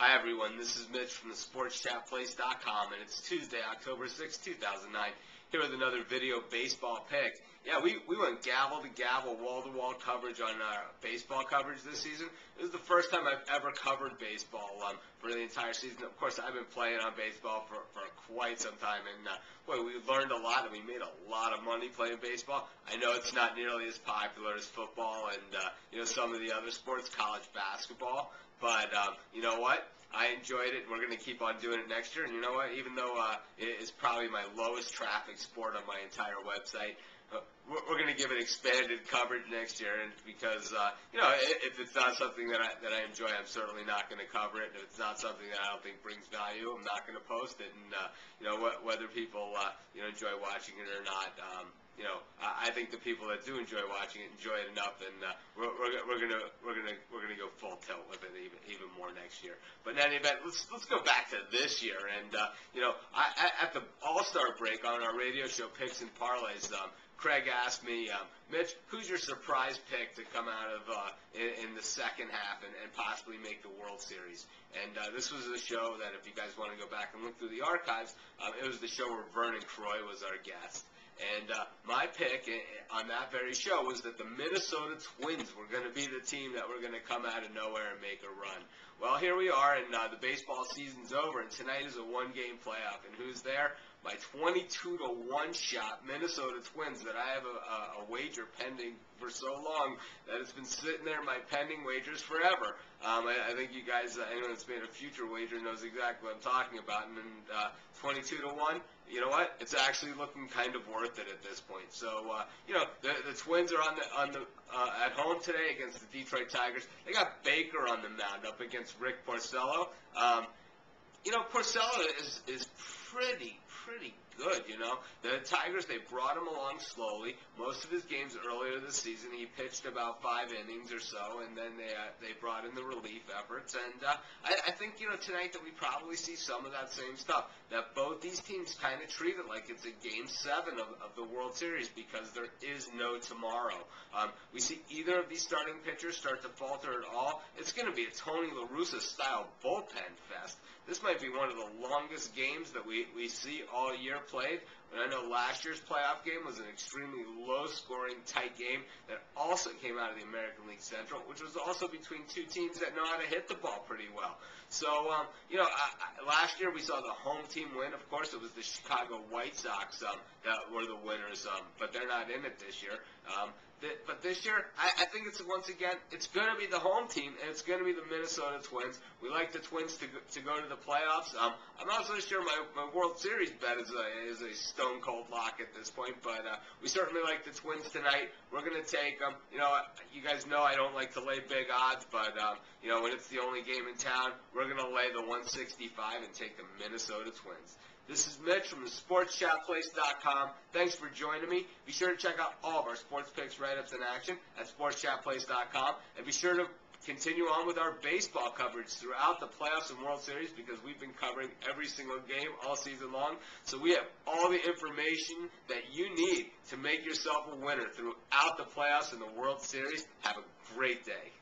Hi everyone, this is Mitch from the SportsChatPlace.com, and it's Tuesday, October 6, 2009, here with another video baseball pick. Yeah, we went gavel to gavel, wall to wall coverage on our baseball coverage this season. It was the first time I've ever covered baseball for the entire season. Of course, I've been playing on baseball for quite some time, and boy, we learned a lot, and we made a lot of money playing baseball. I know it's not nearly as popular as football and some of the other sports, college basketball, but you know what? I enjoyed it. We're going to keep on doing it next year. And you know what? Even though it's probably my lowest traffic sport on my entire website, we're going to give it expanded coverage next year. And because if it's not something that I enjoy, I'm certainly not going to cover it. If it's not something that I don't think brings value, I'm not going to post it. And whether people enjoy watching it or not. I think the people that do enjoy watching it enjoy it enough, and we're gonna go full tilt with it even more next year. But in any event, let's go back to this year, and at the All-Star break on our radio show Picks and Parlays, Craig asked me, Mitch, who's your surprise pick to come out of in the second half and possibly make the World Series? And this was a show that, if you guys want to go back and look through the archives, it was the show where Vernon Croy was our guest. And my pick on that very show was that the Minnesota Twins were going to be the team that were going to come out of nowhere and make a run. Well, here we are, and the baseball season's over, and tonight is a one-game playoff. And who's there? My 22-to-1 shot Minnesota Twins that I have a wager pending for so long that it's been sitting there in my pending wagers forever. I think you guys, anyone that's made a future wager knows exactly what I'm talking about. And 22-to-1, you know what? It's actually looking kind of worth it at this point. So, the Twins are at home today against the Detroit Tigers. They got Baker on the mound up against Rick Porcello. Porcello is pretty good, The Tigers, they brought him along slowly. Most of his games earlier this season, he pitched about 5 innings or so, and then they brought in the relief efforts. And I think, tonight that we probably see some of that same stuff, that both these teams kind of treat it like it's a Game 7 of the World Series because there is no tomorrow. We see either of these starting pitchers start to falter at all, it's going to be a Tony La Russa-style bullpen fest. This might be one of the longest games that we see all year played. And I know last year's playoff game was an extremely low-scoring, tight game that also came out of the American League Central, which was also between two teams that know how to hit the ball pretty well. So, last year we saw the home team win. Of course, it was the Chicago White Sox that were the winners, but they're not in it this year. But this year, I think it's once again, it's going to be the home team, and it's going to be the Minnesota Twins. We like the Twins to go to the playoffs. I'm not so sure my World Series bet is a stone-cold lock at this point, but we certainly like the Twins tonight. We're going to take them. You guys know I don't like to lay big odds, but, when it's the only game in town, we're going to lay the 165 and take the Minnesota Twins. This is Mitch from the SportsChatPlace.com. Thanks for joining me. Be sure to check out all of our sports picks, write-ups, and action at SportsChatPlace.com. And be sure to continue on with our baseball coverage throughout the playoffs and World Series because we've been covering every single game all season long. So we have all the information that you need to make yourself a winner throughout the playoffs and the World Series. Have a great day.